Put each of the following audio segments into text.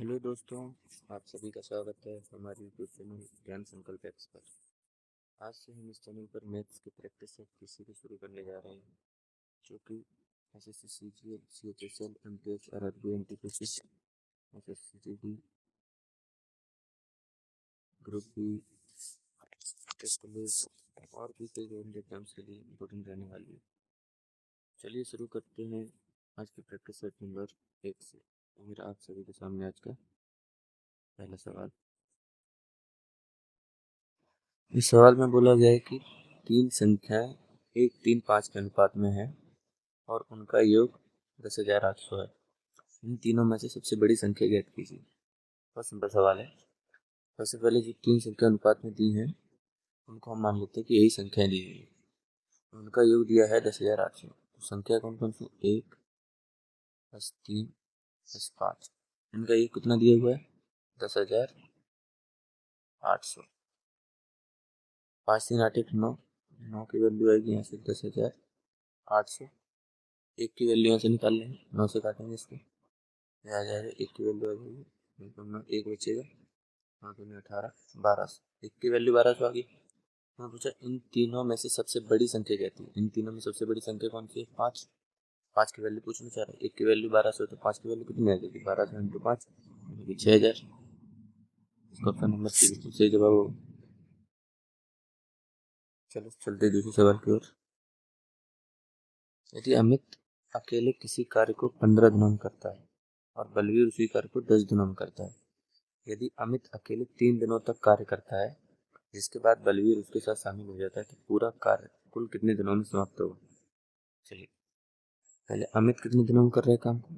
Hello दोस्तों, आप सभी का स्वागत है हमारे यूट्यूब चैनल ज्ञान संकल्प एक्स पर। आज से हम इस चैनल पर मैथ्स की प्रैक्टिस से किसी को शुरू करने जा रहे हैं, जो कि SSC CGL, CHSL, MTS, RRB, NTPC, SSC group B, test police और भी कई गवर्नमेंट एग्जाम्स के लिए इम्पोर्टेंट रहने वाली है। चलिए शुरू करते हैं आज की प्रैक्टिस सेट नंबर 1 से। मेरा आप सभी के सामने आज का पहला सवाल। इस सवाल में बोला गया है कि तीन संख्याएं 1, 3, 5 के अनुपात में है और उनका योग 10,800 है। इन तीनों में से सबसे बड़ी संख्या ज्ञात कीजिए। बहुत सिंपल सवाल है। सबसे पहले जो तीन संख्या अनुपात में दी हैं उनको हम मान लेते हैं कि यही संख्या दी है। उनका योग दिया है 10,800। तो संख्या कौन कौन सी? 1 + 3 + 5। इनका योग कितना दिया हुआ है? 10,800। 5 3 8 1 9। 9 की वैल्यू आएगी यहाँ से 10,800। 1 की वैल्यू यहाँ से निकाल लेंगे, 9 से काटेंगे इसको, ये आ जाएगा 1 की वैल्यू आ जाएगी, 1 बचेगा, 9 दूनी 18, 1200। 1 की वैल्यू 1200 आ गई। मैं पूछा इन तीनों में से सबसे बड़ी संख्या क्या थी? इन तीनों में सबसे बड़ी संख्या कौन सी है? 5। 5 की वैल्यू पूछना चाह रहा है। 1 की वैल्यू 1200 तो 5 की वैल्यू कितनी आ जाएगी? 1200 इंटू 5 6000। इसका ऑप्शन नंबर सी बिल्कुल सही जवाब होगा। चलो चलते दूसरे सवाल की ओर। यदि अमित अकेले किसी कार्य को 15 दिनों में करता है और बलवीर उसी कार्य को 10 दिनों में करता है, यदि अमित अकेले 3 दिनों तक कार्य करता है जिसके बाद बलवीर उसके साथ शामिल हो जाता है, तो पूरा कार्य कुल कितने दिनों में समाप्त होगा? चलिए पहले अमित कितने दिनों में कर रहा है काम को?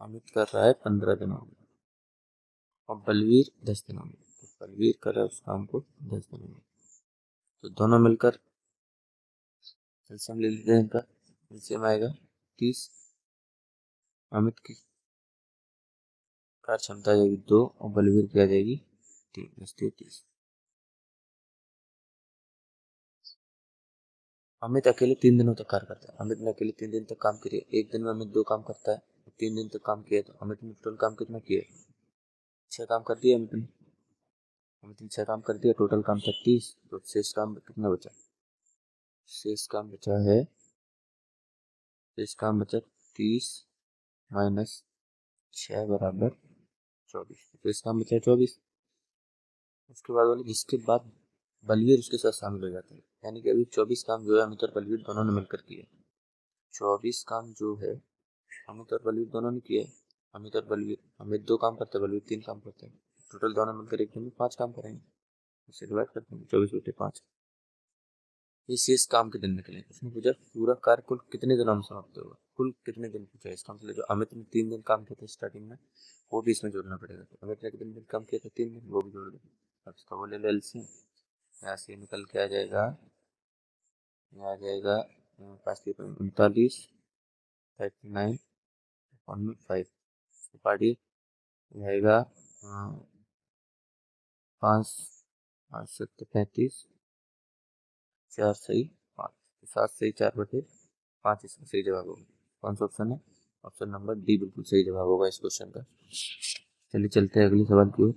अमित कर रहा है 15 दिनों में और बलवीर 10 दिनों में। तो बलवीर कर रहा है उस काम को 10 दिनों में, तो दोनों मिलकर एलसीएम ले लेते हैं। इनका एलसीएम आएगा 30। अमित की कार्य क्षमता आ जाएगी 2 और बलवीर की आ जाएगी 3, 30। अमित अकेले 3 दिनों तक कार्य करता है। अमित ने अकेले 3 दिन तक काम किया। एक दिन में अमित 2 काम करता है, 3 दिन तक काम किया, तो अमित ने टोटल काम कितना किया? 6 काम कर दिया अमित ने। अमित ने 6 काम कर दिया, टोटल काम था 30। तो शेष काम कितना बचा? शेष काम बचा है, शेष काम बचा 30 माइनस 6 बराबर 24। शेष काम बचा 24। उसके बाद वाले जिसके बाद बलवीर उसके साथ शामिल हो जाता है, यानी कि अभी 24 काम जो है अमित और बलवीर दोनों ने मिलकर किया। 24 काम जो है अमित और बलवीर दोनों ने किया है। अमित और बलवीर, अमित 2 काम करते हैं, बलवीर 3 काम करते हैं। टोटल दोनों मिलकर एक दिन में 5 काम करेंगे। इसे डिवाइड करते हैं, 24/5। ये शेष काम के दिन निकले। उसने पूछा पूरा कार्य कुल कितने दिनों में समाप्त होगा? कुल कितने दिन पूछा है। इसका मतलब जो अमित ने 3 दिन काम किया था स्टार्टिंग में, वो भी इसमें जोड़ना पड़ेगा। तो अमित ने कितने दिन काम किया था? 3 दिन, वो भी जोड़ दो। अब इसका वो ले लो एलसीएम। यहाँ से निकल के आ जाएगा, यहाँ आ जाएगा 5 39 5 पार्टी रहेगा 5 5 7 35, 4 सही 5, 7 सही 4/5 इसका सही जवाब होगा। कौन सा ऑप्शन है? ऑप्शन नंबर डी बिल्कुल सही जवाब होगा इस क्वेश्चन का। चलिए चलते हैं अगले सवाल की ओर।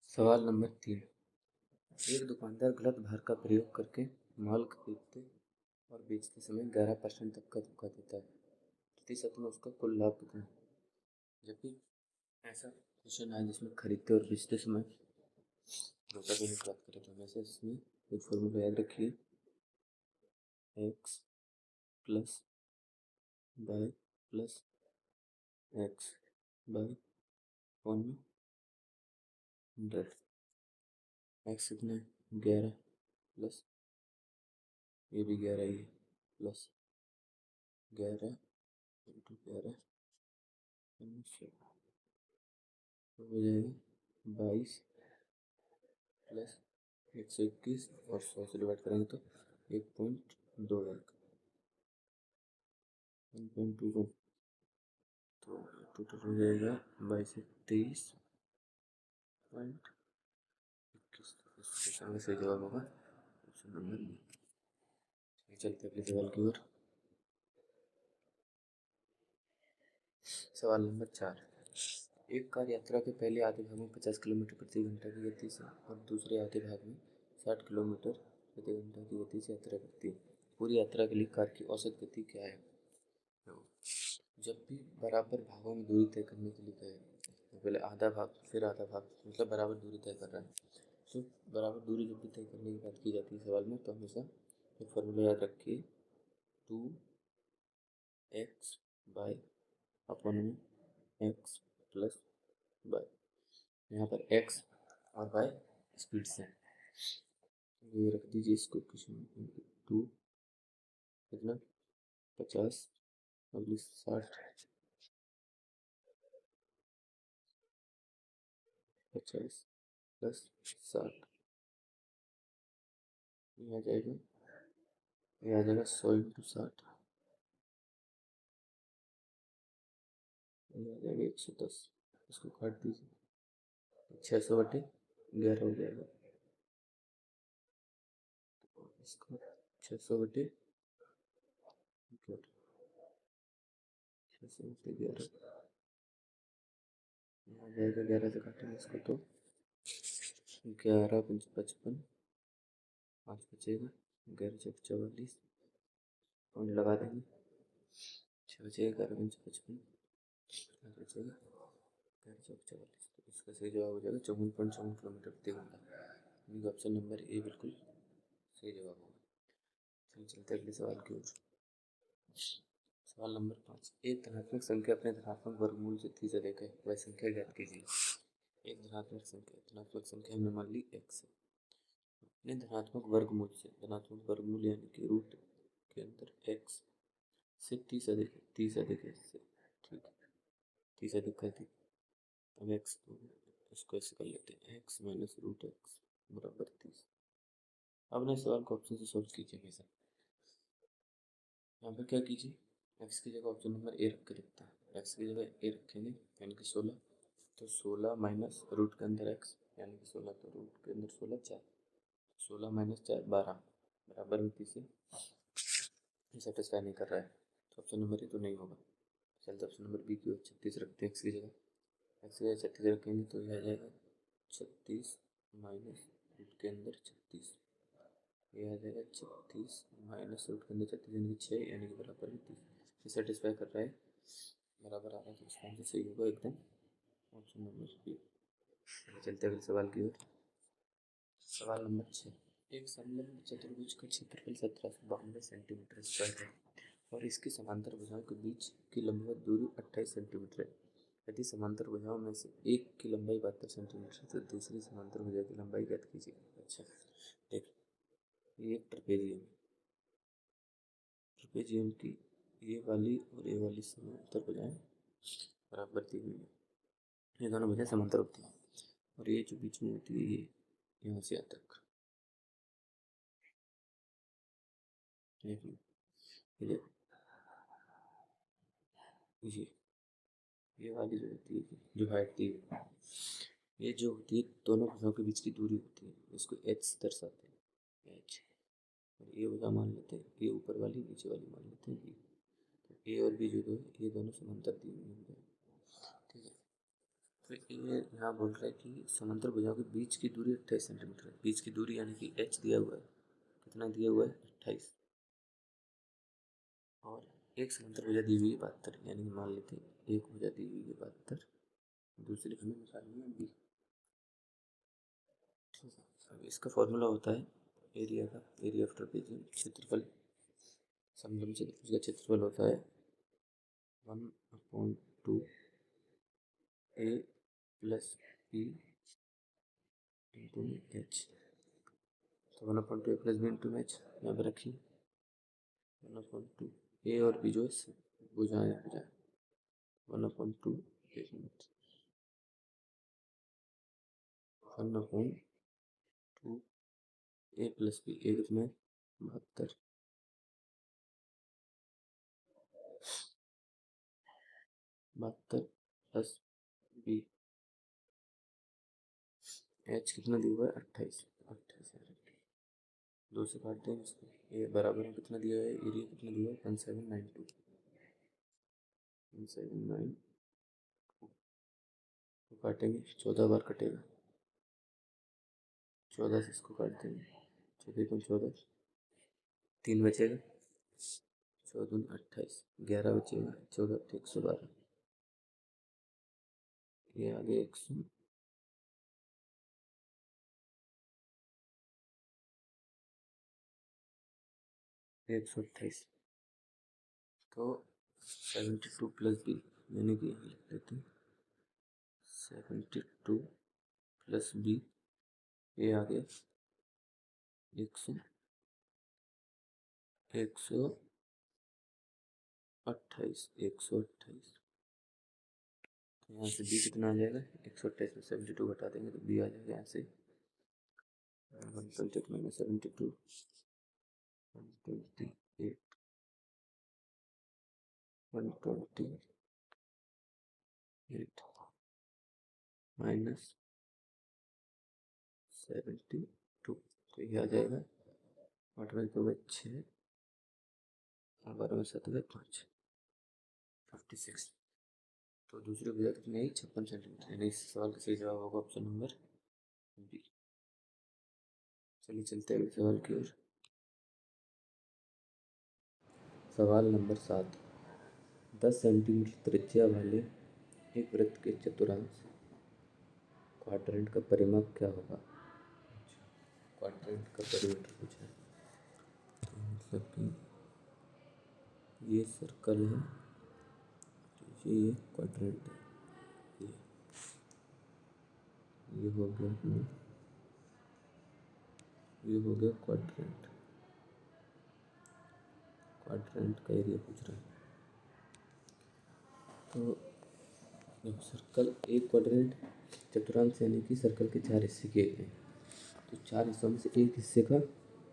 सवाल नंबर 3। एक दुकानदार गलत भार का प्रयोग करके माल खरीदते और बेचते समय 11% तक का धोखा देता है। प्रतिशत में उसका कुल लाभ कितना है? जबकि ऐसा क्वेश्चन है जिसमें खरीदते और बेचते समय धोखा देने की बात करें, तो वैसे इसमें एक फॉर्मूला याद रखिए, x plus by plus x by 100। X कितना है? 11 प्लस ये भी 11 ही है, प्लस 11 इंटू 11 तो हो जाएगा 22 प्लस 121 और 100 से डिवाइड करेंगे तो 1.21 1.21, तो टोटल हो जाएगा 22 से 23.21। इसमें सही जवाब होगा ऑप्शन नंबर बी। चलते अगले सवाल की ओर। सवाल नंबर 4। एक कार यात्रा के पहले आधे भाग में 50 किलोमीटर प्रति घंटा की गति से और दूसरे आधे भाग में 60 किलोमीटर प्रति घंटा की गति से यात्रा करती है। पूरी यात्रा के लिए कार की औसत गति क्या है? तो जब भी बराबर भागों में दूरी तय करने के लिए कहे, तो पहले आधा भाग फिर आधा भाग, मतलब बराबर दूरी तय कर रहा है। तो बराबर दूरी जब भी तय करने की बात की जाती है सवाल में, तो हमेशा एक फॉर्मूला याद रखिए, 2x बाय अपन में x प्लस बाय, यहाँ पर x और y स्पीड से ये रख दीजिए इसको क्वेश्चन। 2 कितना 50 अगली 60, 50 प्लस 60, ये आ जाएगा, ये आ जाएगा 100 इंटू 60, ये आ जाएगा 110। इसको काट दीजिए, 600/11 हो जाएगा। इसको 600/11, 600/11 आ जाएगा। 11 से काटेंगे इसको तो 11 पंच 55, 5 बचेगा, 11 चौक 44, पॉइंट लगा देंगे, 6 बचेगा, 11 पंच 55, 5 बचेगा, 11 चौक 44। तो इसका सही जवाब हो जाएगा 54.54 किलोमीटर प्रति घंटा। यानी ऑप्शन नंबर ए बिल्कुल सही जवाब होगा। चलिए चलते अगले सवाल की ओर। सवाल नंबर 5। एक धनात्मक संख्या अपने धनात्मक वर्गमूल से 30 अधिक है, वह संख्या ज्ञात कीजिए। एक धनात्मक संख्या हमने मान ली x है, अपने धनात्मक वर्गमूल से, धनात्मक वर्गमूल यानी कि रूट के अंदर x से 30 अधिक है, 30 अधिक है इससे, ठीक है, 30 अधिक कर दी। अब x इसको ऐसे कर लेते हैं, x माइनस रूट x बराबर 30। अब ना सवाल को ऑप्शन से सोल्व कीजिए हमेशा। यहाँ पर क्या कीजिए, x की जगह ऑप्शन नंबर ए रख के देखते हैं। x की जगह ए रखेंगे यानी कि 16, तो 16 माइनस रूट के अंदर x यानी कि 16, तो रूट के अंदर 16 4, 16 माइनस 4 12 बराबर में 30 है। सेटिस्फाई नहीं कर रहा है, तो ऑप्शन नंबर ए तो नहीं होगा। चलते ऑप्शन नंबर बी की ओर, 36 रखते हैं x की जगह। x की जगह 36 रखेंगे तो यह आ जाएगा 36 माइनस रूट के अंदर 36, ये आ जाएगा 36 माइनस रूट के अंदर 36 यानी कि 6 यानी कि बराबर में 30। ये सेटिस्फाई कर रहा है, बराबर आ रहा है, तो इसका आंसर सही होगा एकदम ऑप्शन नंबर बी। चलते अगले सवाल की ओर। सवाल नंबर 6। एक समलंब चतुर्भुज का क्षेत्रफल 1792 सेंटीमीटर स्क्वायर है और इसकी समांतर भुजाओं के बीच की लंबवत दूरी 28 सेंटीमीटर है। यदि समांतर भुजाओं में से एक की लंबाई 72 सेंटीमीटर तो दूसरी समांतर भुजा की लंबाई ज्ञात कीजिए। अच्छा देख, ये एक ट्रेपेजियम है, ट्रेपेजियम की ये वाली और ये वाली समांतर भुजाएं बराबर दी हुई है, ये दोनों भुजाएं समांतर होती हैं और ये जो बीच में होती है ये यहाँ से यहाँ तक, ये ये वाली जो होती है, जो हाइट दी है, ये जो होती है दोनों भुजाओं के बीच की दूरी होती है, इसको h दर्शाते हैं, h। और ये भुजा मान लेते हैं, ये ऊपर वाली नीचे वाली मान लेते हैं ये, तो ए और बी जो दो है ये दोनों समांतर दी हुई है, ठीक है। फिर ये यहाँ बोल रहा है कि समांतर भुजाओं के बीच की दूरी 28 सेंटीमीटर है। बीच की दूरी यानी कि h दिया हुआ है, कितना दिया हुआ है 28, और एक समांतर भुजा दी हुई है 72, यानी मान लेते हैं एक भुजा दी हुई है 72, दूसरी हमें निकालनी है बी। अब इसका फॉर्मूला होता है एरिया का, एरिया ऑफ ट्रेपेजियम, क्षेत्रफल, समलंब चतुर्भुज का क्षेत्रफल होता है 1/2 ए प्लस बी इंटू एच। तो 1/2 ए प्लस बी इंटू एच यहाँ पर रखिए, 1/2 ए और बी जो है बुझाएं, 1/2 एक मिनट, 1/2 ए प्लस बी, ए कितना है 72, 72 प्लस बी, एच कितना दिया हुआ है 28, 28 दो से काटते हैं इसको, ये बराबर में कितना दिया है, एरिया कितना दिया है 1792, inside 9 को काटेंगे, 14 बार कटेगा, 14 से इसको काट देंगे, 14 को 14, 3 बचेगा, 14 28, 11 बचेगा, 14 112, ये आगे 100 128। तो 72 प्लस बी, यानी कि यहाँ लिख लेते हैं 72 प्लस बी, ये आ गया 100 128 128। तो यहाँ से बी कितना आ जाएगा, 128 में 72 घटा देंगे तो बी आ जाएगा यहाँ से 128 माइनस 72, 128 128 माइनस 72, तो ये आ जाएगा 8 बाई 2 बाई 6 और 12 में 7 बाई 5, 56। तो दूसरी भुजा कितनी आई, 56 सेंटीमीटर, यानी इस सवाल का सही जवाब होगा ऑप्शन नंबर बी। चलिए चलते हैं अगले सवाल की ओर। सवाल नंबर 7, 10 सेंटीमीटर त्रिज्या वाले एक वृत्त के चतुर्थांश क्वाड्रेंट का परिमाप क्या होगा। क्वाड्रेंट का परिमीटर पूछा है, तो मतलब कि ये सर्कल है, ये क्वाड्रेंट है, ये हो गया अपना, ये हो गया क्वाड्रेंट, क्वाड्रेंट का एरिया पूछ रहा है। तो सर्कल एक क्वाड्रेंट चतुर्थांश यानी कि सर्कल के 4 हिस्से किए गए, तो 4 हिस्सों में से एक हिस्से का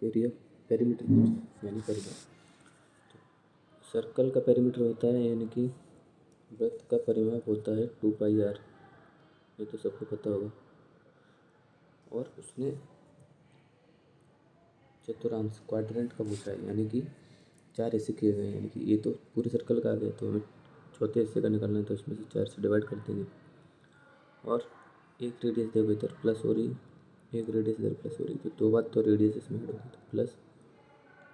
एरिया पेरीमीटर पूछा यानी परिमाप। तो सर्कल का पेरीमीटर होता है, यानी कि वृत्त का परिमाप होता है 2πr, ये तो सबको पता होगा। और उसने चतुर्थांश क्वाड्रेंट का पूछा है, यानी कि 4 हिस्से किए गए हैं, यानी कि ये तो पूरे सर्कल का आ गया, तो हमें चौथे हिस्से का निकालना है, तो इसमें से 4 से डिवाइड कर देंगे। और एक रेडियस देखो इधर प्लस हो रही है, एक रेडियस इधर प्लस हो रही है, तो 2 बार तो रेडियस इसमें ऐड होगी, तो प्लस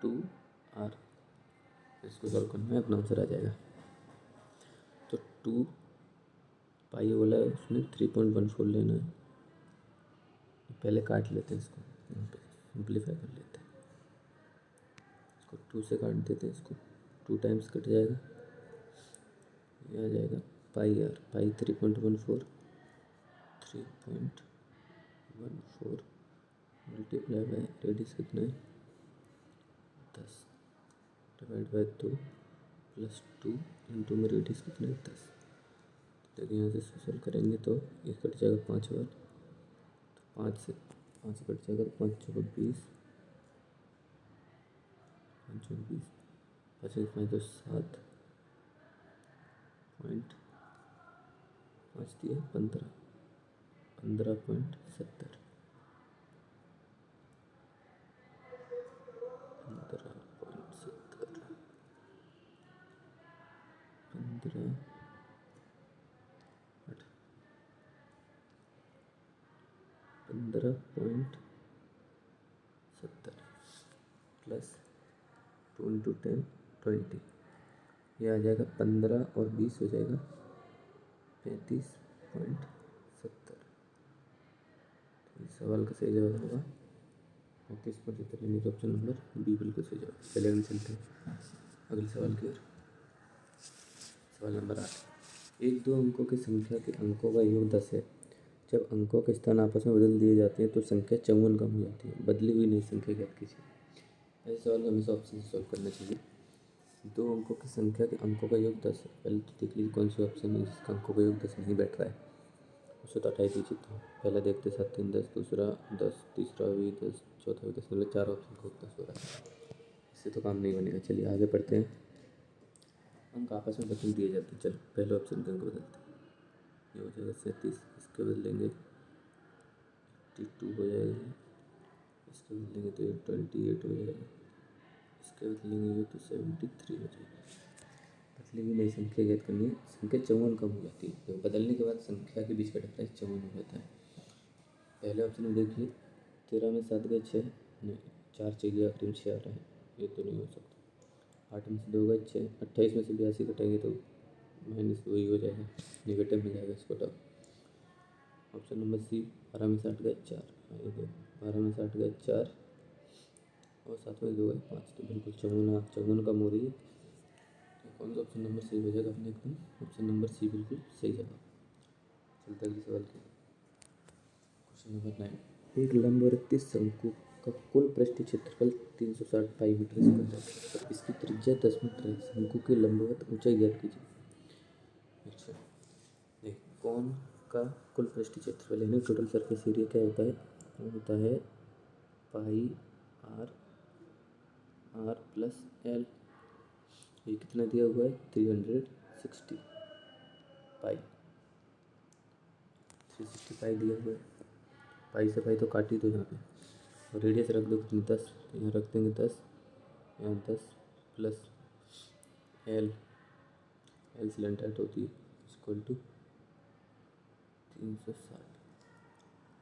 2r, इसको सॉल्व करना है, अपना आंसर आ जाएगा। तो 2 पाई बोला है उसने, 3.14 लेना है, पहले काट लेते हैं इसको, यहाँ पे सिंप्लीफाई कर लेते हैं, इसको 2 से काट देते हैं, इसको 2 टाइम्स कट जाएगा, ये आ जाएगा πr, pi 3.14 multiply by radius कितना है 10 डिवाइड बाय 2 प्लस 2 इंटू में रेडियस कितना है 10। देखिए यहाँ से सोल्व करेंगे तो ये कट जाएगा 5 बार, तो 5 से कट जाएगा, तो 5 चौको 20, 5 चौको 20, 5 तो 7 पॉइंट 5 दिया 15, 15.70, 15.70 प्लस 2 इंटू 10 20, ये आ जाएगा 15 और 20 हो जाएगा 35.70। इस सवाल का सही जवाब होगा 35.70, यानी कि ऑप्शन नंबर बी बिल्कुल सही जवाब। चलिए हम चलते हैं अगले सवाल की ओर। सवाल नंबर 8, एक दो अंकों की संख्या के अंकों का योग 10 है, जब अंकों के स्थान आपस में बदल दिए जाते हैं तो संख्या 54 कम हो जाती है, बदली हुई नई संख्या ज्ञात कीजिए। ऐसे सवाल को हमेशा ऑप्शन से सॉल्व करना चाहिए। दो अंकों की संख्या के अंकों का योग 10 है, पहले तो देख लीजिए कौन सी ऑप्शन है जिसका अंकों का योग 10 नहीं बैठ रहा है, उसे तो हटाई दीजिए। तो पहला देखते 7 3 10, दूसरा 10, तीसरा भी 10, चौथा भी 10, मतलब 4 ऑप्शन को 10 हो रहा है, इससे तो काम नहीं बनेगा। चलिए आगे बढ़ते हैं। अंक आपस में बदल दिए जाते हैं, चलो पहले ऑप्शन के अंक बदलते हैं, ये हो जाएगा 37, इसके बदलेंगे 82 हो जाएगा, इसके बदलेंगे तो 28 हो जाएगा, इसके बदलेंगे तो 73 हो जाएगा। इसलिए भी नई संख्या ज्ञात करनी है। संख्या 54 कब हो जाती है? तो बदलने के बाद संख्या के बीच का डिफरेंस 54 हो जाता है। पहले ऑप्शन में देखिए 13 में 7 गए 6, नहीं 4 चाहिए, आखिरी में 6 आ रहा है, ये तो नहीं हो सकता। 8 में से 2 गए 6, 28 में से 82 कटेंगे तो माइनस वही हो जाएगा, नेगेटिव में जाएगा इसको तब। ऑप्शन नंबर सी 12 में से 8 गए 4, 12 में से 8 गए 4 और 7 में 2 गए 5, तो बिल्कुल 54 कम हो रही है। कौन सा ऑप्शन नंबर सही हो जाएगा अपने एकदम? ऑप्शन नंबर सी बिल्कुल सही जवाब। चलते अगले सवाल की। क्वेश्चन नंबर 9, एक लंबवृत्तीय शंकु का कुल पृष्ठीय क्षेत्रफल 360 पाई मीटर स्क्वायर है और इसकी त्रिज्या 10 मीटर है। शंकु की लंबवत ऊंचाई ज्ञात कीजिए। अच्छा, देख कौन का कुल पृष्ठीय क्षेत्रफल यानी टोटल सरफेस एरिया क्या होता है? वो होता है पाई आर प्लस एल। ये कितना दिया हुआ है? 360 पाई, 360 पाई दिया हुआ है। पाई से पाई तो काट ही दो यहाँ पे, और रेडियस रख दो कितनी 10, यहाँ रख देंगे 10, यहाँ 10 प्लस एल, एल से लेंथ हाइट होती है इक्वल टू 360,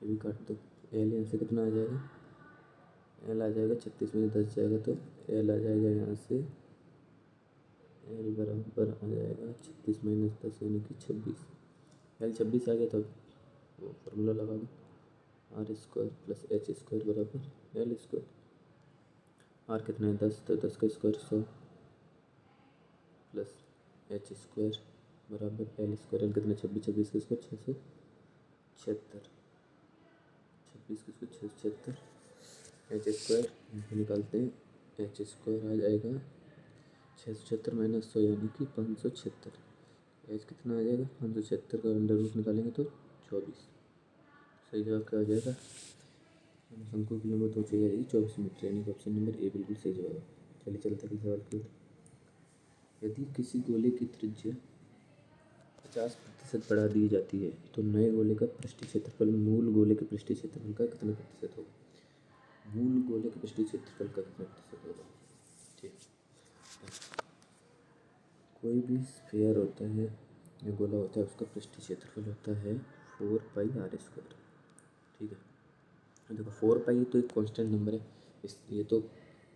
ये भी काट दो। एल यहाँ से कितना आ जाएगा? एल आ जाएगा 36 में 10 जाएगा तो एल आ जाएगा यहाँ से, एल बराबर आ जाएगा 36 माइनस 10 यानी कि 26। एल 26 आ गया तो वो फार्मूला लगा दो, R square plus H square बराबर एल स्क्वायर। आर कितना है 10, तो 10 का स्क्वायर 100 प्लस एच स्क्वायर बराबर एल स्क्वायर। एल कितना 26, 26 का स्क्वायर 676, 26 का स्क्वायर 676, एच स्क्वायर निकालते हैं, एच स्क्वायर आ जाएगा 676 माइनस 100 यानी कि 576। एच कितना आ जाएगा? 576 का अंडर रूट निकालेंगे तो 24। सही जवाब क्या हो जाएगा? शंकु की लंबाई तो चाहिए जाएगी 24 मीटर यानी कि ऑप्शन नंबर ए बिल्कुल सही जवाब है। चलिए चलते हैं सवाल की ओर। यदि किसी गोले की त्रिज्या 50% बढ़ा दी जाती है तो नए गोले का पृष्ठीय क्षेत्रफल मूल गोले के पृष्ठीय क्षेत्रफल का कितना प्रतिशत होगा? मूल गोले के पृष्ठीय क्षेत्रफल का कितना प्रतिशत होगा? ठीक, कोई भी स्फीयर होता है या गोला होता है उसका पृष्ठीय क्षेत्रफल होता है 4 पाई आर स्क्वायर। ठीक है, देखो 4 पाई तो एक कांस्टेंट नंबर है, ये तो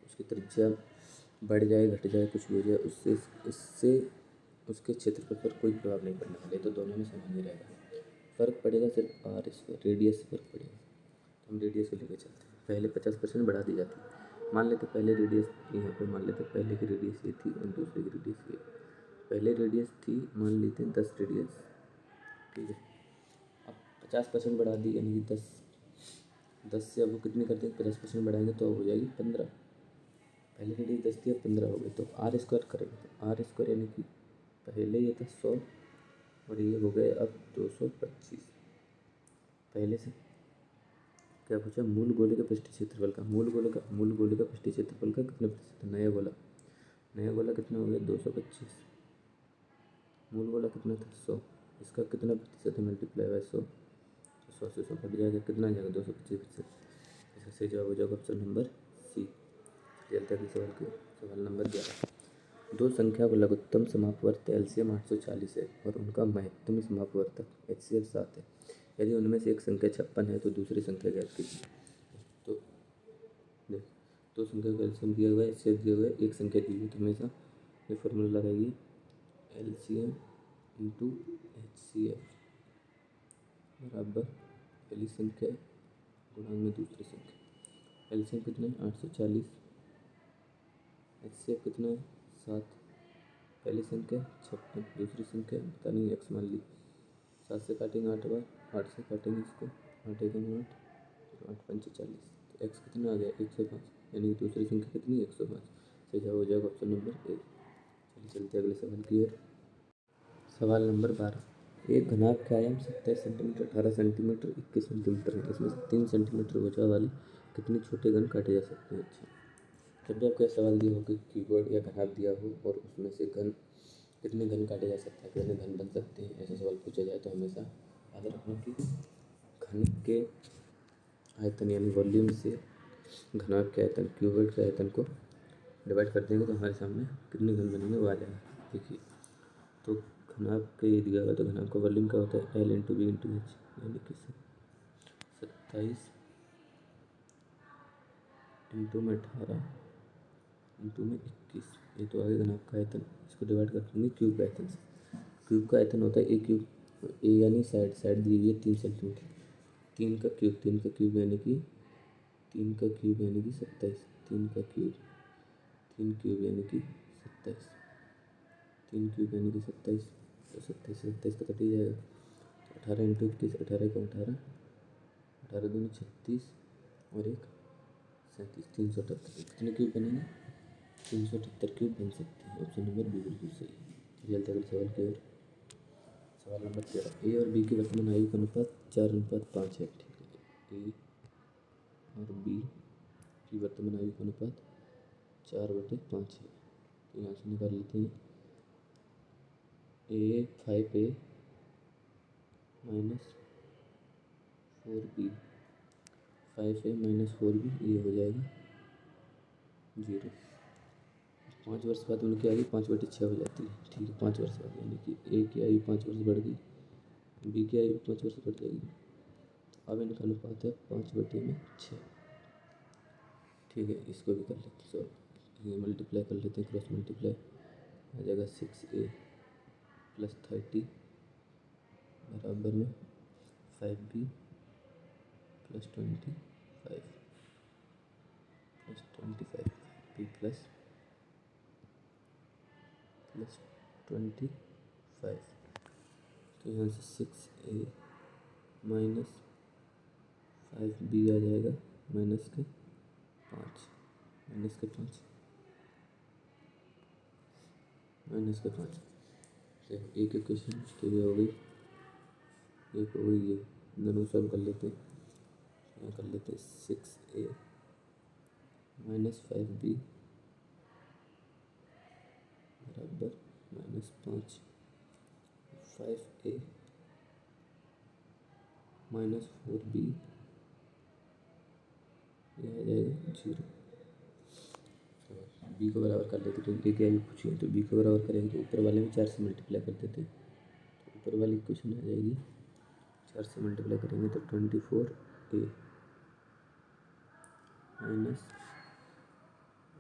उसकी त्रिज्या बढ़ जाए घट जाए कुछ भी हो जाए उससे इससे उसके क्षेत्रफल पर कोई प्रभाव नहीं पड़ने वाला है, तो दोनों में समान ही रहेगा। फ़र्क पड़ेगा सिर्फ आर स्क्वायर, रेडियस से फ़र्क पड़ेगा। तो हम रेडियस को लेकर चलते हैं। पहले 50% बढ़ा दी जाती है, मान लेते पहले रेडियस यहाँ पे, मान लेते पहले की रेडियस ये थी और दूसरे की रेडियस ये। पहले रेडियस थी मान लेते हैं 10 रेडियस, ठीक है। अब 50% बढ़ा दी यानी कि 10 से अब वो कितनी कर देंगे? 50% बढ़ाएंगे तो अब हो जाएगी 15। पहले रेडियस 10 थी अब 15 हो गई, तो आर स्क्वायर करेंगे तो आर स्क्वायर यानी कि पहले ये था 100 और ये हो गए अब 225। पहले से क्या पूछा? मूल गोले के पृष्ठीय क्षेत्रफल का, मूल गोले का पृष्ठीय क्षेत्रफल का कितने प्रतिशत? नया गोला कितना हो गया? 225। मूल गोला कितना था? 100, इसका कितना प्रतिशत है? मल्टीप्लाई बाय 100, तो 100 से 100 कट जाएगा, कितना आ जाएगा? 225%। इसका सही जवाब हो जाएगा ऑप्शन नंबर सी। चलते हैं सवाल की। सवाल नंबर 11, दो संख्या का लघुत्तम समापवर्त एलसीएम 840 है और उनका महत्तम समापवर्तक एचसीएफ 7 है। यदि उनमें से एक संख्या 56 है तो दूसरी संख्या ज्ञात कीजिए। तो देख, दो संख्या का एलसीएम दिया हुआ है, एचसीएफ दिया हुआ है, एक संख्या दी हुई है, तो हमेशा ये फॉर्मूला लगाइए, एलसीएम इंटू एचसीएफ बराबर पहली संख्या गुणा में दूसरी संख्या। एलसीएम कितना है? 840, एचसीएफ कितना है? 7, पहली संख्या 56, दूसरी संख्या पता नहीं एक्स मान ली। 7 से काटेंगे 8 बार, 8 से काटेंगे इसको, 8 एकम 8, 8 पंचे 40, तो एक्स कितना आ गया? 105, यानी कि दूसरी संख्या कितनी? 105। सही जवाब हो जाएगा ऑप्शन नंबर ए। चलिए चलते अगले सवाल की ओर। सवाल नंबर 12, एक घनाभ का आयाम 27 सेंटीमीटर, 18 सेंटीमीटर, 21 सेंटीमीटर है। इसमें से 3 सेंटीमीटर भुजा वाले कितने छोटे घन काटे जा सकते हैं? अच्छा, जब भी आपको यह सवाल दिया हो कि कीवर्ड या घनाभ दिया हो और उसमें से घन कितने घन काटे जा सकते हैं, कितने घन बन सकते हैं, ऐसा सवाल पूछा जाए तो हमेशा याद रखना कि घन के आयतन यानी वॉल्यूम से घनाभ के आयतन, क्यूबॉइड के आयतन को डिवाइड कर देंगे तो हमारे सामने कितने घन बनेंगे वो आ जाएगा। देखिए तो घनाभ का ये दिया हुआ, तो घनाभ का वॉल्यूम क्या होता है, L into B into H, यानी कि 27 इंटू में 18 इंटू में 21। ये तो आगे घनाभ का आयतन, इसको डिवाइड कर देंगे क्यूब का आयतन से। क्यूब का आयतन होता है ए क्यूब, ए यानी साइड दी हुई है 3 सेंटीमीटर, 3 का क्यूब यानी कि 27, 3 क्यूब यानी कि 27, 3 क्यूब यानी कि 27, तो 27 का कट ही जाएगा। तो 18 इंटू 21, 18 को 18, 18 दूनी 36 और 1 37, 378। कितने क्यूब बनेंगे, 378 क्यूब बन सकते हैं। ऑप्शन नंबर बी बिल्कुल सही है। चलते अगले सवाल की ओर। सवाल नंबर 13, ए और बी के वर्तमान आयु का अनुपात 4:5 है। ठीक है, ए और बी की वर्तमान आयु का अनुपात 4/5 है। तो यहाँ से निकाल लेते हैं, ए 5A minus 4B, 5A minus 4B, ये हो जाएगा 0। 5 वर्ष बाद उनकी आयु 5/6 हो जाती है। ठीक है, 5 वर्ष बाद, यानी कि ए की आयु 5 वर्ष बढ़ गई, बी की आयु 5 वर्ष बढ़ जाएगी। तो अब इनका अनुपात है 5/6। ठीक है, इसको भी कर लेते हैं सॉल्व। ये मल्टीप्लाई कर लेते हैं, क्रॉस मल्टीप्लाई आ जाएगा 6A प्लस 30 बराबर में 5B प्लस 25 बी प्लस 25। तो यहाँ से 6A माइनस 5B आ जाएगा माइनस के 5 तो एक इक्वेशन तो ये हो गई, एक हो गई, ये दोनों सॉल्व कर लेते हैं। यहाँ कर लेते हैं 6A माइनस 5B बराबर -5, 5A माइनस 4B, ये आ जाएगा 0। बी को बराबर कर लेते, तो ए की आयु पूछी है, तो बी को बराबर करेंगे तो ऊपर वाले में 4 से मल्टीप्लाई कर देते हैं, तो ऊपर वाली इक्वेशन आ जाएगी, 4 से मल्टीप्लाई करेंगे तो 24A minus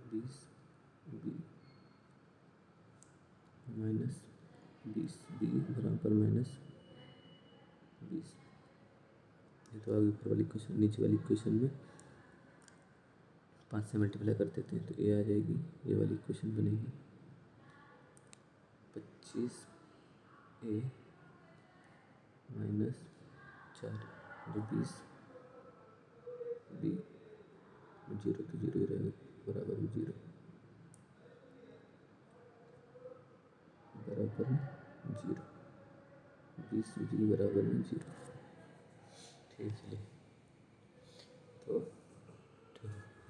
20B minus 20B बराबर -20। ये तो आगे ऊपर वाली इक्वेशन, नीचे वाली इक्वेशन में 5 से मल्टीप्लाई कर देते हैं, तो ये आ जाएगी, ये वाली इक्वेशन बनेगी 25A माइनस 4 जो 20B, 0 तो 0 ही रहेगा, बराबर में 0 बराबर में 0, 20B बराबर में 0। ठीक है, तो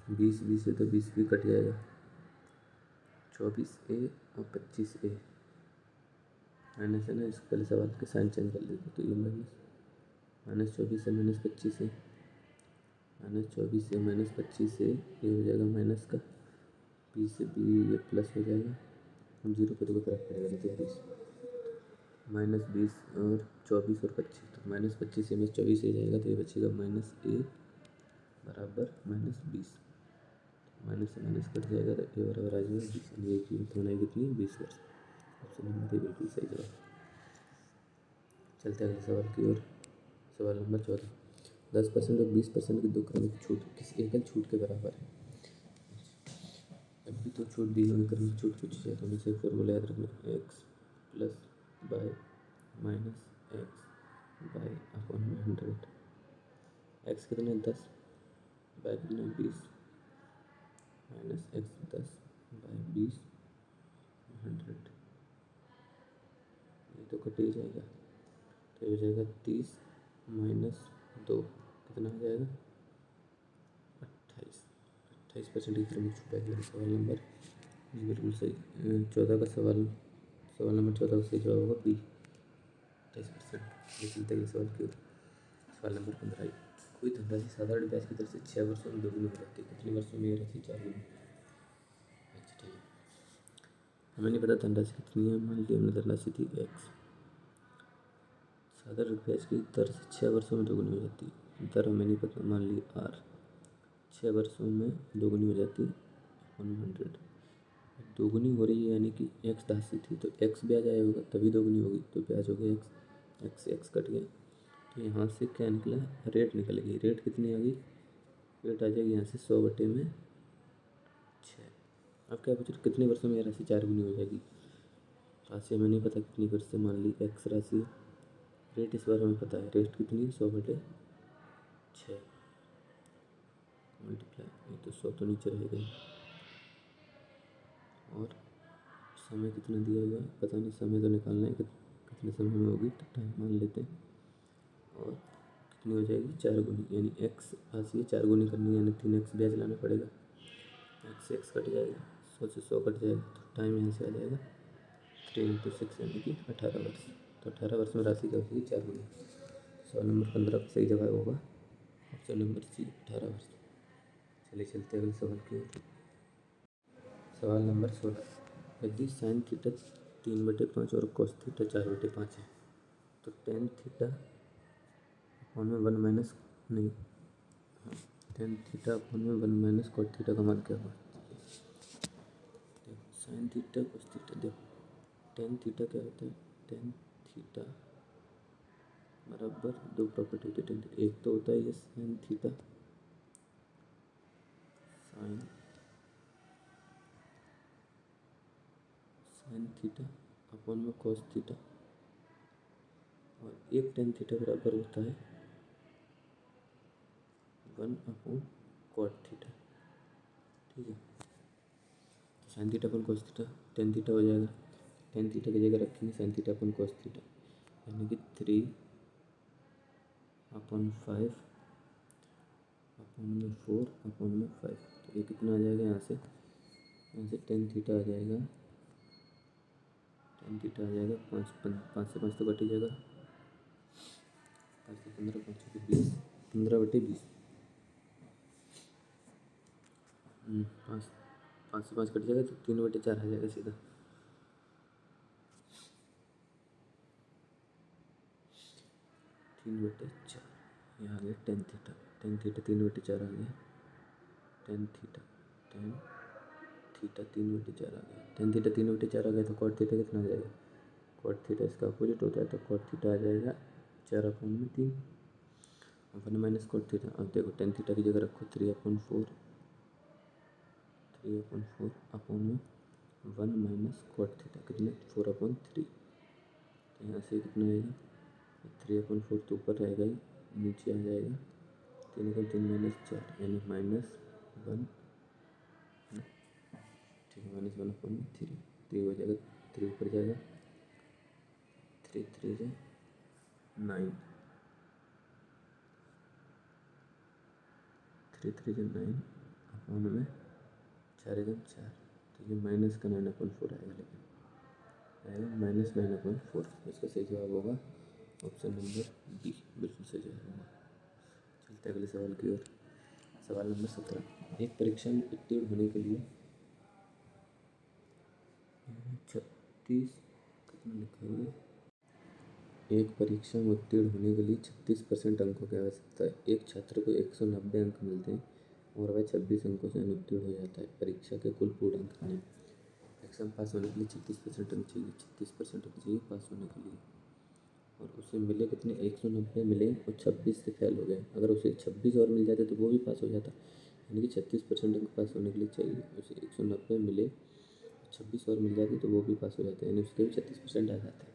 20B से तो 20B कट जाएगा, 24A और 25A माइनस है ना, इसको पहले सवाल के साइन चेंज कर लेते, तो ये -24 से -25 है, -24 से -25 है, ये हो जाएगा माइनस का, बी से बी ये प्लस हो जाएगा, हम 0 को देखो करेक्ट करेगा, नहीं तो 20 और 24 और 25, तो -25 से -24 हो जाएगा, तो ये बचेगा -A बराबर -20, माइनस से माइनस कट जाएगा, तो ए बराबर आ जाएगा 20, यानी ए की कीमत होना है कितनी, 20 वर्ष। ऑप्शन नंबर ए बिल्कुल सही जवाब। चलते हैं अगले सवाल की ओर। सवाल नंबर 14, 10% और 20% की दो क्रमिक छूट किसी एकल छूट के बराबर है। अभी तो छूट दी हुई क्रमिक छूट पूछी जाए, तो हमें से फॉर्मूला याद रखना, X plus by minus X by upon 100। X कितना है 10, बाय कितना 20, माइनस एक्स 10 बाय 20 100, ये तो कट ही जाएगा, तो ये हो जाएगा 30 माइनस 2, कितना हो जाएगा 28% की क्रमिक छूट आएगी। सवाल नंबर बिल्कुल सही, 14 का सवाल नंबर 14 का सही जवाब होगा बी, 28%। चलते अगले सवाल की ओर। सवाल नंबर 15, कोई धनराशि साधारण ब्याज की दर से 6 वर्षों में दोगुनी हो जाती है, कितने वर्षों में ये राशि 4 गुनी। अच्छा ठीक है, हमें नहीं पता धनराशि कितनी है, मान ली हमने धनराशि थी x। साधारण ब्याज की दर से 6 वर्षों में दोगुनी हो जाती है। दर हमें नहीं पता, मान ली r 6 वर्षों में दोगुनी हो जाती है 100। दोगुनी हो रही है यानी कि x राशि थी तो x ब्याज आया होगा तभी दोगुनी होगी, तो ब्याज हो गया x से x कट गया। तो यहाँ से क्या निकला, रेट निकल गई। रेट कितनी आ गई, रेट आ जाएगी यहाँ से 100/6। अब क्या पूछ रहे कितने वर्षों में यह राशि 4 गुनी हो जाएगी। राशि हमें नहीं पता कितनी वर्ष से, मान ली x राशि है। रेट इस बार हमें पता है, रेट कितनी है 100/6 मल्टीप्लाई, ये तो 100 तो नीचे रहेगा ही। और समय कितना दिया हुआ है पता नहीं, समय तो निकालना है कितने समय में होगी, तो टाइम मान लेते हैं। और कितनी हो जाएगी 4 गुनी, यानी x राशि है 4 गुनी करनी है, यानी 3x ब्याज लाना पड़ेगा। x से x कट जाएगा, 100 से 100 कट जाएगा, तो टाइम यहाँ से आ जाएगा 3 × 6 यानी कि 18 वर्ष। तो 18 वर्ष में राशि क्या होगी 4 गुनी। सवाल नंबर 15 का सही जवाब होगा ऑप्शन नंबर सी 18 वर्ष। चलिए चलते हैं अगले सवाल की ओर। सवाल नंबर 16, यदि साइन थीटा 3/5 और कोस थीटा 4/5 है तो टेन थीटा अपॉन में 1 माइनस नहीं हाँ टेन थीटा अपॉन में 1 माइनस कॉट थीटा का मान क्या होगा। देखो साइन थीटा कोस थीटा, देखो टेन थीटा क्या होता है, टेन थीटा बराबर दो प्रॉपर्टी होती है टेन थीटा। एक तो होता है ये sine theta, sine theta upon में कॉस थीटा, और एक टेन थीटा बराबर होता है 1/कॉट थीटा। ठीक है, तो साइन थीटा अपन कॉस थीटा टेन थीटा हो जाएगा। टेन थीटा की जगह रखेंगे साइन थीटा अपन कॉस थीटा, यानी कि 3/5 अपॉन में 4/5। तो ये कितना आ जाएगा, यहाँ से टेन थीटा आ जाएगा, टेन थीटा आ जाएगा 5 से 5 तो कट ही जाएगा, 5 से 15, 5 से 20, 15/20। 5 से 5 कट जाएगा तो 3/4 आ जाएगा सीधा। 3/4 यहाँ आ गया टेन थीटा, 3/4 आ गया, टेन थीटा 3/4 आ गया। टेन थीटा 3/4 आ गया तो कॉट थीटा कितना आ जाएगा, कॉट थीटा इसका अपोजिट होता है, तो कॉट थीटा आ जाएगा 4/3। 1 माइनस कॉट थीटा, अब देखो टेन थीटा की जगह रखो 3/4 अपॉन में 1 माइनस कॉट थीटा कितने 4/3। तो यहाँ से कितना आएगा 3/4 तो ऊपर रहेगा ही, नीचे आ जाएगा 3 माइनस 4 यानी -1। ठीक है, -1/3 तो ये हो जाएगा 3 ऊपर जाएगा, 3 3 से 9, 3 3 से 9 अपॉन में 4 1 4, तो ये माइनस का 9/4 आएगा, लेकिन आएगा -9/4। इसका सही जवाब होगा ऑप्शन नंबर डी, बिल्कुल सही जवाब होगा। चलते अगले सवाल की ओर। सवाल नंबर 17, एक परीक्षा में उत्तीर्ण होने के लिए 36 कितना लिखा है, एक परीक्षा में उत्तीर्ण होने के लिए 36% अंकों की आवश्यकता है। एक छात्र को 190 अंक मिलते हैं और वह 26 अंकों से अनुत्तीर्ण हो जाता है। परीक्षा के कुल पूर्ण अंक कितने हैं। परीक्षा में पास होने के लिए 36% अंक चाहिए, 36% अंक चाहिए पास होने के लिए, और उसे मिले कितने 190 मिले और 26 से फेल हो गए। अगर उसे 26 और मिल जाते तो वो भी पास हो जाता, यानी कि 36% अंक पास होने के लिए चाहिए। उसे 190 मिले 26 और मिल जाते तो वो भी पास हो जाता है, यानी उसके भी 36% आ जाता है।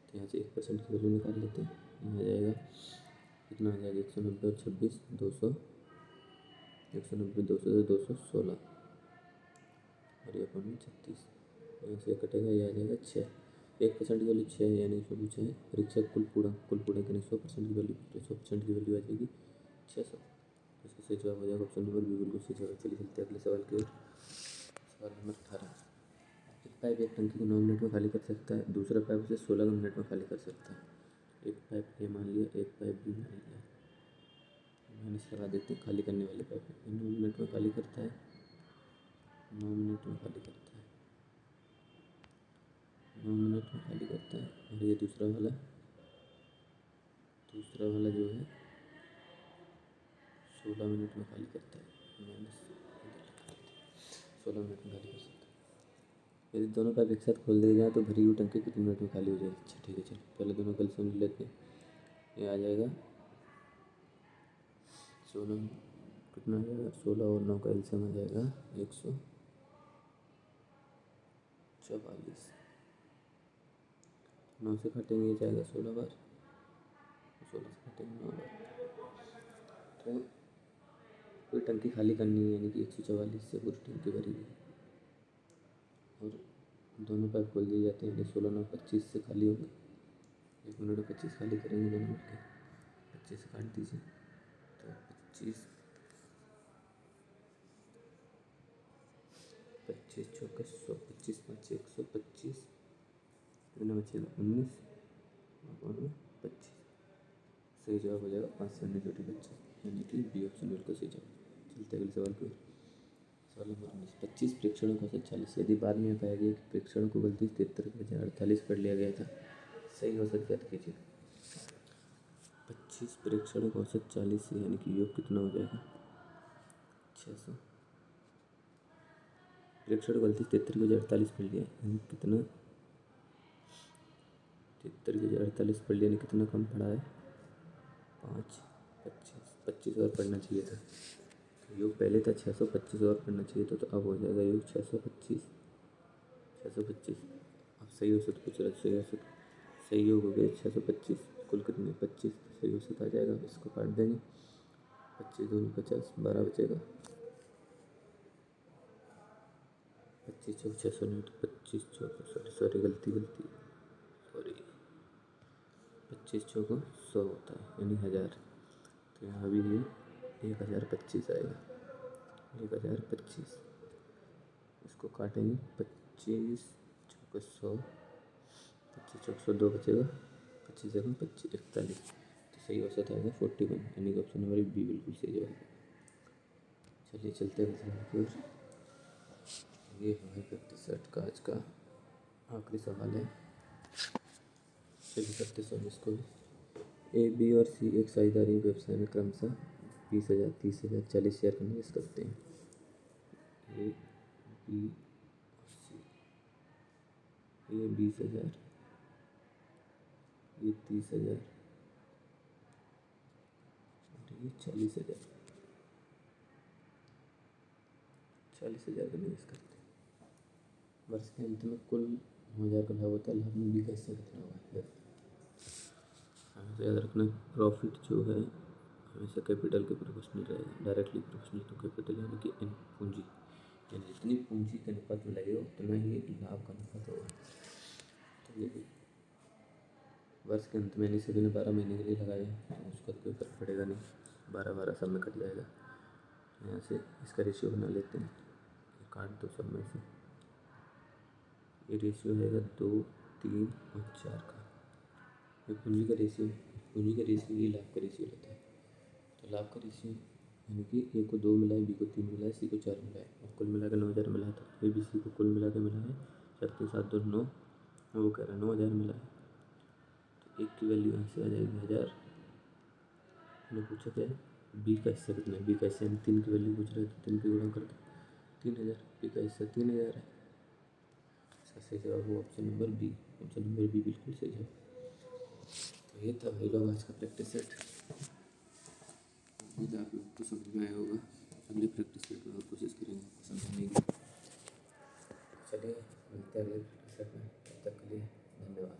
तो यहाँ से 1% की वैल्यू निकाल लेते हैं, यहाँ आ जाएगा कितना आ जाएगा 190 और 26 200, 190 200 से 216 और ये अपन 36, यहाँ से कटेगा, ये आ जाएगा 6। 1% की वैल्यू 6 है, यानी इसमें पूछा है परीक्षा कुल पूर्ण यानी 100% की वैल्यू, तो 100% की वैल्यू आ जाएगी 600। इसका सही जवाब हो जाएगा ऑप्शन नंबर बी, बिल्कुल सही जवाब। चलिए चलते हैं अगले सवाल की ओर। सवाल नंबर 18, एक पाइप एक टंकी को 9 मिनट में खाली कर सकता है, दूसरा पाइप उसे 16 मिनट में खाली कर सकता है। एक पाइप ए मान लिया, एक पाइप बी मान लिया, माइनस लगा देते हैं खाली करने वाले पाइप में। 9 मिनट में खाली करता है, 9 मिनट में खाली करता है, 9 मिनट में खाली करता है। और ये दूसरा वाला जो है 16 मिनट में खाली करता है। 16 मिनट में खाली कर सकता है। यदि दोनों पाइप एक साथ खोल दिए जाए तो भरी हुई टंकी कितने मिनट में खाली हो जाएगी? अच्छा ठीक है, चलो पहले दोनों कल समझ लेते हैं। ये आ जाएगा 16 कितना आ जाएगा, 16 और 9 का एलसीएम आ जाएगा 144। 9 से काटेंगे जाएगा 16 बार, 16 से काटेंगे 9 बार। तो पूरी टंकी खाली करनी है, यानी कि 144 से पूरी टंकी भरी हुई। और दोनों पाइप खोल दिए जाते हैं, यानी 16 9 25 से खाली होगा। 1 मिनट में 25 खाली करेंगे दोनों मिलकर। 25 से काट दीजिए तो 25 चौका 100, 25 5 125, कितना बचेगा 19 और 25। सही जवाब हो जाएगा 5 से 19 छोटी 25, यानी कि बी ऑप्शन बिल्कुल सही जवाब। चलते अगले सवाल की ओर। सवाल नंबर 19, 25 प्रेक्षणों का औसत 40। यदि बाद में पाया गया कि प्रेक्षणों को गलती से 73 के बजाय 48 कर लिया गया था, सही औसत ज्ञात कीजिए। 25 प्रेक्षणों का औसत 40 है, यानी कि योग कितना हो जाएगा 600। प्रेक्षण को गलती 73 के बजाय 48 कर लिया, यानी कितना 73 के बजाय 48 पढ़ लिया, यानी कितना कम पड़ा है 5 25 और पढ़ना चाहिए था। योग पहले था 600, 25 और पढ़ना चाहिए था, तो अब हो जाएगा योग 625। अब सही औसत पूछ रहा है, सही औसत सही योग हो गया 625। कुल कितने 25, सही औसत आ जाएगा। इसको काट देंगे, 25 दूनी 50, 12 बचेगा। 25 चौक 600 नहीं तो 25 चौक सॉरी गलती 25 चौको 100 होता है, यानी 1000। तो यहाँ भी ये 1025 आएगा, 1025। इसको काटेंगे 25 चौको 100, 25 चौक 100 2 बचेगा, 25 जगह 25 41। तो सही औसत आएगा 41, यानी कि ऑप्शन नंबर बी बिल्कुल सही जवाब है। चलिए चलते हैं सवाल की ओर। ये हमारे 57 का आज का आखिरी सवाल है। चलिए करते सवाल इसको भी। ए बी और सी एक साझेदारी व्यवसाय में क्रमशः 20,000 30,000 40 शेयर का निवेश करते हैं। ए बी और सी, ये 20,000, ये 30,000 और ये 40,000 का निवेश करते हैं। वर्ष के अंत में कुल 9,000 का लाभ होता है। लाभ में बी का हिस्सा कितना हुआ है? हमें याद रखना प्रॉफिट जो है हमेशा कैपिटल के प्रोपोर्शनल रहेगा, डायरेक्टली प्रोपोर्शनल टू कैपिटल, यानी कि इन पूंजी, यानी जितनी पूंजी का अनुपात में लगेगा उतना ही लाभ का अनुपात होगा। तो ये वर्ष के अंत में यानी सभी ने 12 महीने के लिए लगाया तो उसका कोई फर्क पड़ेगा नहीं, 12 सब में कट जाएगा। यहाँ से इसका रेशियो बना लेते हैं, काट दो सब में से। ये रेशियो है 2 3 और 4 का। ये पूंजी का रेशियो ये लाभ का रेशियो रहता है। तो लाभ का रेशियो यानी कि ए को 2 मिला है, बी को 3 मिला है, सी को 4 मिला है और कुल मिला के 9,000 मिला है। तो ए बी सी को कुल मिला के मिला है 4 3 7 2 9, वो कह रहा है 9,000 मिला है। तो एक की वैल्यू यहाँ से आ जाएगी 1000। मैंने पूछा क्या है बी का हिस्सा कितना है, बी का हिस्सा 3 की वैल्यू पूछ रहा है, तो 3 की गुणा कर दो 3000। बी का हिस्सा 3000 है। इसका सही जवाब हो option number B. Option number B बिल्कुल सही जवाब। तो ये था भाई लोग आज का प्रैक्टिस सेट। उम्मीद आप लोग को समझ में आया होगा। अगली प्रैक्टिस सेट में और कोशिश करेंगे आपको समझने की। चलिए मिलते हैं अगले प्रैक्टिस सेट में, तब तक के लिए धन्यवाद।